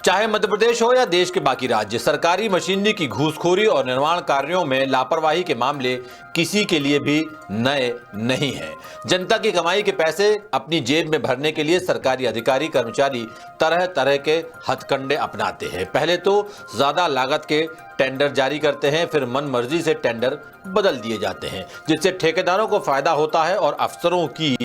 चाहे मध्य प्रदेश हो या देश के बाकी राज्य, सरकारी मशीनरी की घूसखोरी और निर्माण कार्यों में लापरवाही के मामले किसी के लिए भी नए नहीं हैं। जनता की कमाई के पैसे अपनी जेब में भरने के लिए सरकारी अधिकारी कर्मचारी तरह तरह के हथकंडे अपनाते हैं। पहले तो ज्यादा लागत के टेंडर जारी करते हैं, फिर मन मर्जी से टेंडर बदल दिए जाते हैं, जिससे ठेकेदारों को फायदा होता है और अफसरों की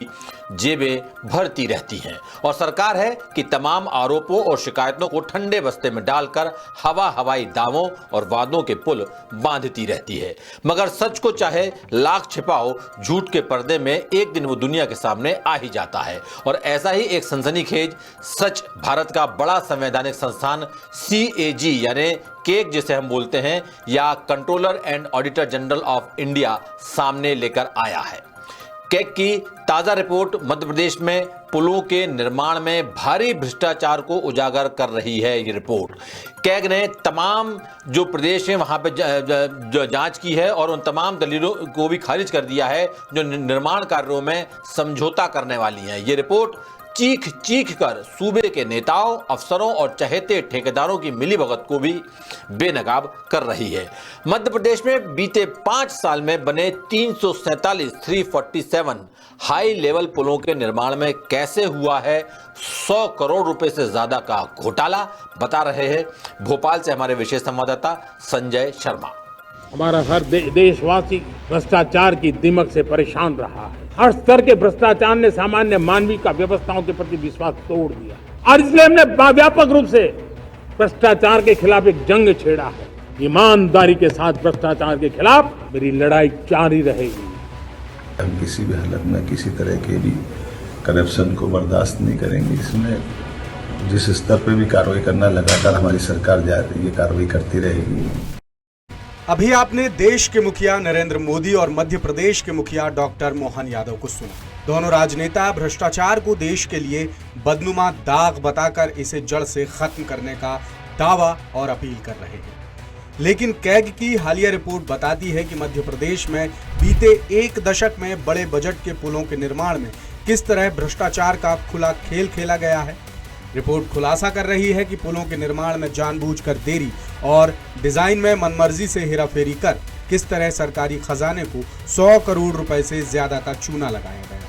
जेबें भरती रहती हैं। और सरकार है कि तमाम आरोपों और शिकायतों को ठंडे बस्ते में डालकर हवाई दावों और वादों के पुल बांधती रहती है। मगर सच को चाहे लाख छिपाओ, झूठ के पर्दे में एक दिन वो दुनिया के सामने आ ही जाता है। और ऐसा ही एक सनसनीखेज सच भारत का बड़ा संवैधानिक संस्थान CAG यानी केग जिसे हम बोलते हैं, या controller and auditor general of India सामने लेकर आया है। केग की ताजा रिपोर्ट मध्य प्रदेश में पुलों के निर्माण में भारी भ्रष्टाचार को उजागर कर रही है। ये रिपोर्ट केग ने तमाम जो प्रदेश हैं वहां पे जांच की है और उन तमाम दलीलों को भी खारिज कर दिया है जो निर्माण कार्यों में समझौता करने वाली हैं। ये रिपोर्ट चीख चीख कर सूबे के नेताओं, अफसरों और चहेते ठेकेदारों की मिलीभगत को भी बेनकाब कर रही है। मध्य प्रदेश में बीते 5 साल में बने 347 हाई लेवल पुलों के निर्माण में कैसे हुआ है 100 करोड़ रुपए से ज्यादा का घोटाला, बता रहे हैं भोपाल से हमारे विशेष संवाददाता संजय शर्मा। हमारा हर देशवासी भ्रष्टाचार की दिमक से परेशान रहा है। हर स्तर के भ्रष्टाचार ने सामान्य मानवीय का व्यवस्थाओं के प्रति विश्वास तोड़ दिया और इसलिए हमने व्यापक रूप से भ्रष्टाचार के खिलाफ एक जंग छेड़ा है। ईमानदारी के साथ भ्रष्टाचार के खिलाफ मेरी लड़ाई जारी रहेगी। हम किसी भी हालत में किसी तरह के भी करप्शन को बर्दाश्त नहीं करेंगे। इसमें जिस स्तर पे भी कार्रवाई करना, लगातार हमारी सरकार ये कार्रवाई करती रहेगी। अभी आपने देश के मुखिया नरेंद्र मोदी और मध्य प्रदेश के मुखिया डॉक्टर मोहन यादव को सुना। दोनों राजनेता भ्रष्टाचार को देश के लिए बदनुमा दाग बताकर इसे जड़ से खत्म करने का दावा और अपील कर रहे हैं। लेकिन कैग की हालिया रिपोर्ट बताती है कि मध्य प्रदेश में बीते 1 दशक में बड़े बजट के पुलों के निर्माण में किस तरह भ्रष्टाचार का खुला खेल खेला गया है। रिपोर्ट खुलासा कर रही है कि पुलों के निर्माण में जानबूझकर देरी और डिजाइन में मनमर्जी से हेराफेरी कर किस तरह सरकारी खजाने को 100 करोड़ रुपए से ज्यादा का चूना लगाया गया।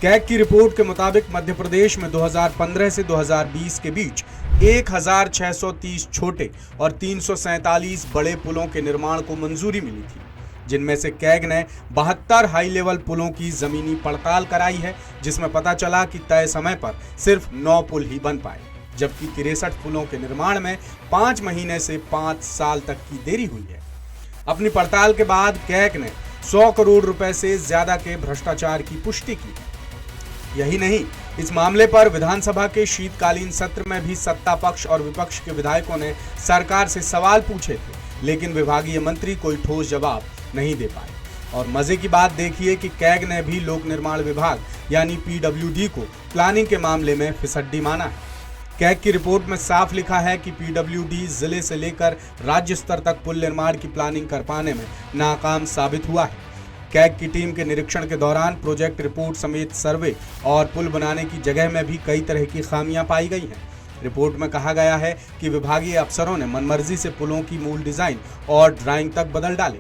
कैग की रिपोर्ट के मुताबिक मध्य प्रदेश में 2015 से 2020 के बीच 1630 छोटे और 347 बड़े पुलों के निर्माण को मंजूरी मिली थी, जिनमें से कैग ने 72 हाई लेवल पुलों की जमीनी पड़ताल कराई है, जिसमें पता चला कि तय समय पर सिर्फ 9 पुल ही बन पाए, जबकि 63 पुलों के निर्माण में 5 महीने से 5 साल तक की देरी हुई है। अपनी पड़ताल के बाद कैग ने 100 करोड़ रुपए से ज्यादा के भ्रष्टाचार की पुष्टि की है। यही नहीं, इस मामले पर विधानसभा के शीतकालीन सत्र में भी सत्ता पक्ष और विपक्ष के विधायकों ने सरकार से सवाल पूछे थे, लेकिन विभागीय मंत्री कोई ठोस जवाब नहीं दे पाए। और मजे की बात देखिए कि कैग ने भी लोक निर्माण विभाग यानी PWD को प्लानिंग के मामले में फिसड्डी माना है। कैग की रिपोर्ट में साफ लिखा है कि PWD जिले से लेकर राज्य स्तर तक पुल निर्माण की प्लानिंग कर पाने में नाकाम साबित हुआ है। कैग की टीम के निरीक्षण के दौरान प्रोजेक्ट रिपोर्ट समेत सर्वे और पुल बनाने की जगह में भी कई तरह की खामियां पाई गई हैं। रिपोर्ट में कहा गया है कि विभागीय अफसरों ने मनमर्जी से पुलों की मूल डिजाइन और ड्राइंग तक बदल डाले,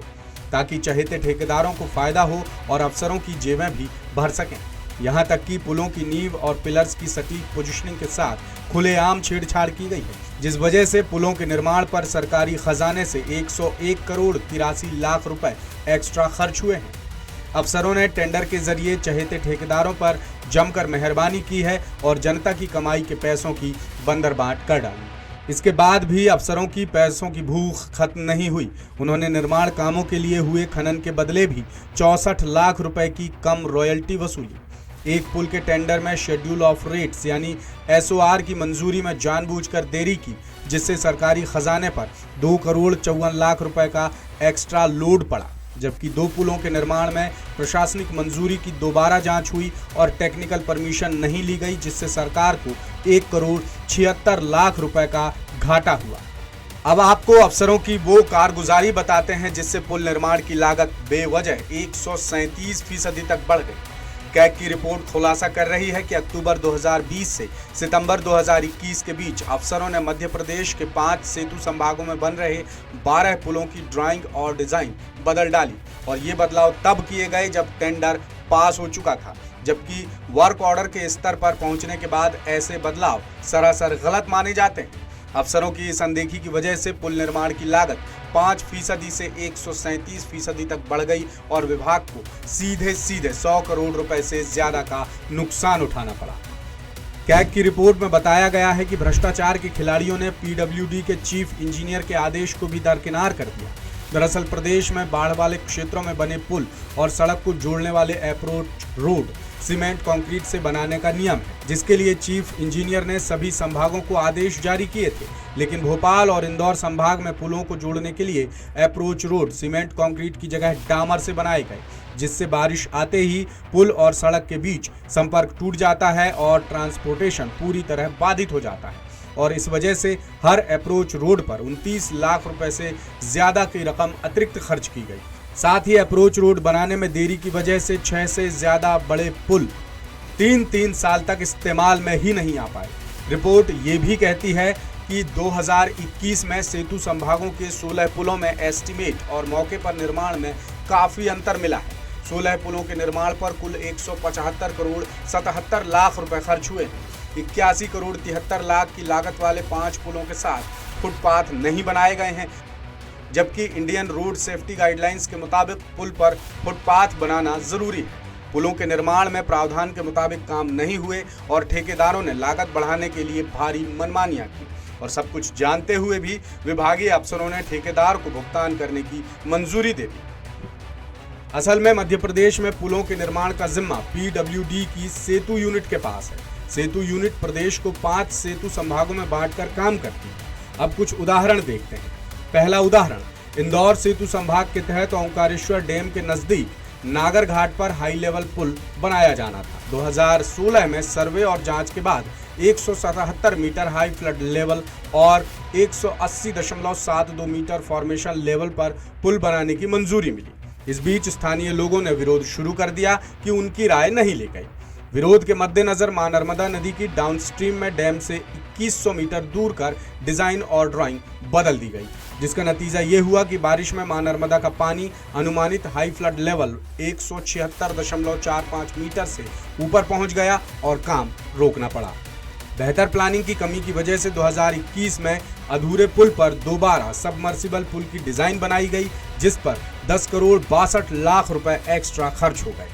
ताकि चहेते ठेकेदारों को फायदा हो और अफसरों की जेबें भी भर सकें। यहां तक कि पुलों की नींव और पिलर्स की सटीक पोजीशनिंग के साथ खुलेआम छेड़छाड़ की गई है, जिस वजह से पुलों के निर्माण पर सरकारी खजाने से 101 करोड़ 83 लाख रुपए एक्स्ट्रा खर्च हुए हैं। अफसरों ने टेंडर के जरिए चहेते ठेकेदारों पर जमकर मेहरबानी की है और जनता की कमाई के पैसों की बंदरबाट कर डाली। इसके बाद भी अफसरों की पैसों की भूख खत्म नहीं हुई। उन्होंने निर्माण कामों के लिए हुए खनन के बदले भी 64 लाख रुपए की कम रॉयल्टी वसूली। एक पुल के टेंडर में शेड्यूल ऑफ रेट्स यानी SOR की मंजूरी में जानबूझकर देरी की, जिससे सरकारी खजाने पर 2 करोड़ 54 लाख रुपए का एक्स्ट्रा लोड पड़ा। जबकि 2 पुलों के निर्माण में प्रशासनिक मंजूरी की दोबारा जांच हुई और टेक्निकल परमिशन नहीं ली गई, जिससे सरकार को 1 करोड़ 76 लाख रुपए का घाटा हुआ। अब आपको अफसरों की वो कारगुजारी बताते हैं जिससे पुल निर्माण की लागत बेवजह 137% तक बढ़ गई। कैग की रिपोर्ट खुलासा कर रही है कि अक्टूबर 2020 से सितंबर 2021 के बीच अफसरों ने मध्य प्रदेश के 5 सेतु संभागों में बन रहे 12 पुलों की ड्राइंग और डिजाइन बदल डाली और ये बदलाव तब किए गए जब टेंडर पास हो चुका था, जबकि वर्क ऑर्डर के स्तर पर पहुंचने के बाद ऐसे बदलाव सरासर गलत माने जाते हैं। अफसरों की इस अनदेखी की वजह से पुल निर्माण की लागत 5% से 137% तक बढ़ गई और विभाग को सीधे 100 करोड़ रुपए से ज्यादा का नुकसान उठाना पड़ा। कैग की रिपोर्ट में बताया गया है कि भ्रष्टाचार के खिलाड़ियों ने पीडब्ल्यूडी के चीफ इंजीनियर के आदेश को भी दरकिनार कर दिया। दरअसल प्रदेश में बाढ़ वाले क्षेत्रों में बने पुल और सड़क को जोड़ने वाले अप्रोच रोड सीमेंट कंक्रीट से बनाने का नियम है, जिसके लिए चीफ इंजीनियर ने सभी संभागों को आदेश जारी किए थे, लेकिन भोपाल और इंदौर संभाग में पुलों को जोड़ने के लिए अप्रोच रोड सीमेंट कंक्रीट की जगह डामर से बनाए गए, जिससे बारिश आते ही पुल और सड़क के बीच संपर्क टूट जाता है और ट्रांसपोर्टेशन पूरी तरह बाधित हो जाता है और इस वजह से हर अप्रोच रोड पर 29 लाख रुपए से ज्यादा की रकम अतिरिक्त खर्च की गई। साथ ही अप्रोच रोड बनाने में देरी की वजह से 6 से ज्यादा बड़े पुल 3 साल तक इस्तेमाल में ही नहीं आ पाए। रिपोर्ट ये भी कहती है कि 2021 में सेतु संभागों के 16 पुलों में एस्टीमेट और मौके पर निर्माण में काफी अंतर मिला है। 16 पुलों के निर्माण पर कुल 175 करोड़ 77 लाख रुपए खर्च हुए हैं। 81 करोड़ 73 लाख की लागत वाले 5 पुलों के साथ फुटपाथ नहीं बनाए गए हैं, जबकि इंडियन रोड सेफ्टी गाइडलाइंस के मुताबिक पुल पर फुटपाथ बनाना जरूरी है। पुलों के निर्माण में प्रावधान के मुताबिक काम नहीं हुए और ठेकेदारों ने लागत बढ़ाने के लिए भारी मनमानियां की और सब कुछ जानते हुए भी विभागीय अफसरों ने ठेकेदार को भुगतान करने की मंजूरी दे दी। असल में मध्य प्रदेश में पुलों के निर्माण का जिम्मा पीडब्ल्यूडी की सेतु यूनिट के पास है। सेतु यूनिट प्रदेश को 5 सेतु संभागों में बांटकर काम करती है। अब कुछ उदाहरण देखते हैं। पहला उदाहरण, इंदौर सेतु संभाग के तहत ओंकारेश्वर डैम के नजदीक नागर घाट पर हाई लेवल पुल बनाया जाना था। 2016 में सर्वे और जांच के बाद 177 मीटर हाई फ्लड लेवल और 180.72 मीटर फॉर्मेशन लेवल पर पुल बनाने की मंजूरी मिली। इस बीच स्थानीय लोगों ने विरोध शुरू कर दिया कि उनकी राय नहीं ली गई। विरोध के मद्देनजर मां नर्मदा नदी की डाउनस्ट्रीम में डैम से 2100 मीटर दूर कर डिजाइन और ड्राइंग बदल दी गई, जिसका नतीजा ये हुआ कि बारिश में मां नर्मदा का पानी अनुमानित हाई फ्लड लेवल 176.45 मीटर से ऊपर पहुंच गया और काम रोकना पड़ा। बेहतर प्लानिंग की कमी की वजह से 2021 में अधूरे पुल पर दोबारा सबमर्सिबल पुल की डिजाइन बनाई गई, जिस पर 10 करोड़ 62 लाख रुपए एक्स्ट्रा खर्च हो गए।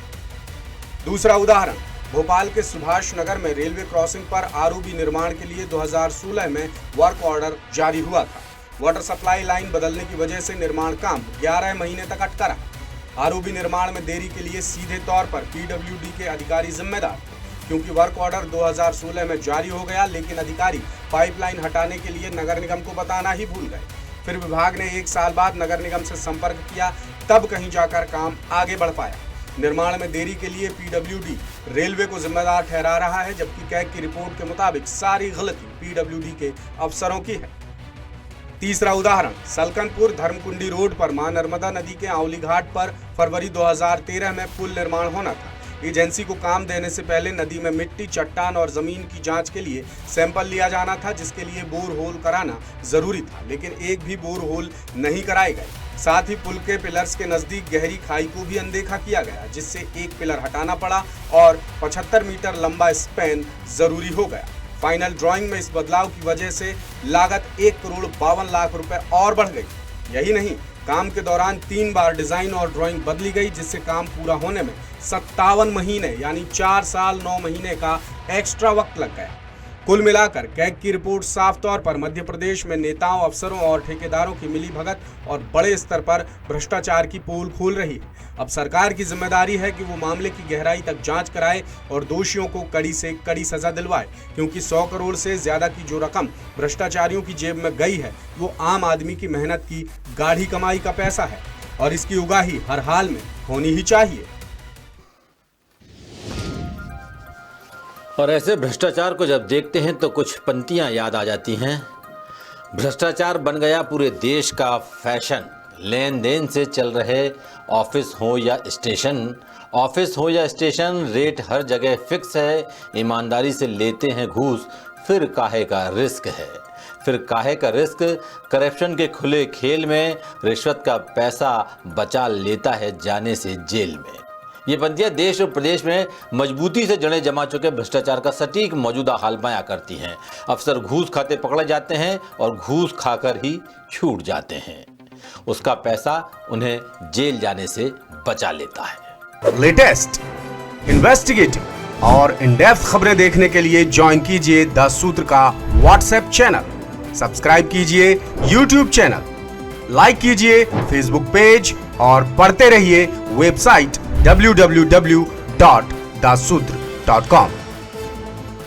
दूसरा उदाहरण, भोपाल के सुभाष नगर में रेलवे क्रॉसिंग पर आरओबी निर्माण के लिए 2016 में वर्क ऑर्डर जारी हुआ था। वाटर सप्लाई लाइन बदलने की वजह से निर्माण काम 11 महीने तक अटका रहा। आरओबी निर्माण में देरी के लिए सीधे तौर पर पीडब्ल्यूडी के अधिकारी जिम्मेदार थे, क्योंकि वर्क ऑर्डर 2016 में जारी हो गया, लेकिन अधिकारी पाइपलाइन हटाने के लिए नगर निगम को बताना ही भूल गए। फिर विभाग ने 1 साल बाद नगर निगम से संपर्क किया, तब कहीं जाकर काम आगे बढ़ पाया। निर्माण में देरी के लिए पीडब्ल्यूडी रेलवे को जिम्मेदार ठहरा रहा है, जबकि कैग की रिपोर्ट के मुताबिक सारी गलती पीडब्ल्यूडी के अफसरों की है। तीसरा उदाहरण, सलकनपुर धर्मकुंडी रोड पर मां नर्मदा नदी के आंवली घाट पर फरवरी 2013 में पुल निर्माण होना था। एजेंसी को काम देने से पहले नदी में मिट्टी, चट्टान और जमीन की जांच के लिए सैंपल लिया जाना था, जिसके लिए बोर होल कराना जरूरी था, लेकिन एक भी बोर होल नहीं कराए गए। साथ ही पुल के पिलर्स के नजदीक गहरी खाई को भी अनदेखा किया गया, जिससे एक पिलर हटाना पड़ा और 75 मीटर लंबा स्पैन जरूरी हो गया। फाइनल ड्राइंग में इस बदलाव की वजह से लागत 1 करोड़ 52 लाख रुपए और बढ़ गई। यही नहीं, काम के दौरान 3 बार डिजाइन और ड्राइंग बदली गई, जिससे काम पूरा होने में 57 महीने यानी 4 साल 9 महीने का एक्स्ट्रा वक्त लग गया। कुल मिलाकर कैग की रिपोर्ट साफ तौर पर मध्य प्रदेश में नेताओं, अफसरों और ठेकेदारों की मिलीभगत और बड़े स्तर पर भ्रष्टाचार की पोल खोल रही है। अब सरकार की जिम्मेदारी है कि वो मामले की गहराई तक जांच कराए और दोषियों को कड़ी से कड़ी सजा दिलवाए, क्योंकि 100 करोड़ से ज्यादा की जो रकम भ्रष्टाचारियों की जेब में गई है, वो आम आदमी की मेहनत की गाढ़ी कमाई का पैसा है और इसकी उगाही हर हाल में होनी ही चाहिए। और ऐसे भ्रष्टाचार को जब देखते हैं तो कुछ पंक्तियां याद आ जाती हैं। भ्रष्टाचार बन गया पूरे देश का फैशन, लेन देन से चल रहे ऑफिस हो या स्टेशन, रेट हर जगह फिक्स है। ईमानदारी से लेते हैं घूस, फिर काहे का रिस्क है। करप्शन के खुले खेल में रिश्वत का पैसा बचा लेता है जाने से जेल में। ये पंक्तियां देश और प्रदेश में मजबूती से जड़ें जमा चुके भ्रष्टाचार का सटीक मौजूदा हाल बयां करती हैं। अफसर घूस खाते पकड़े जाते हैं और घूस खाकर ही छूट जाते हैं। उसका पैसा उन्हें जेल जाने से बचा लेता है। लेटेस्ट, इन्वेस्टिगेटिव और इन डेप्थ खबरें देखने के लिए ज्वाइन कीजिए द सूत्र का व्हाट्सएप चैनल, सब्सक्राइब कीजिए यूट्यूब चैनल, लाइक कीजिए फेसबुक पेज और पढ़ते रहिए वेबसाइट www.dasudr.com।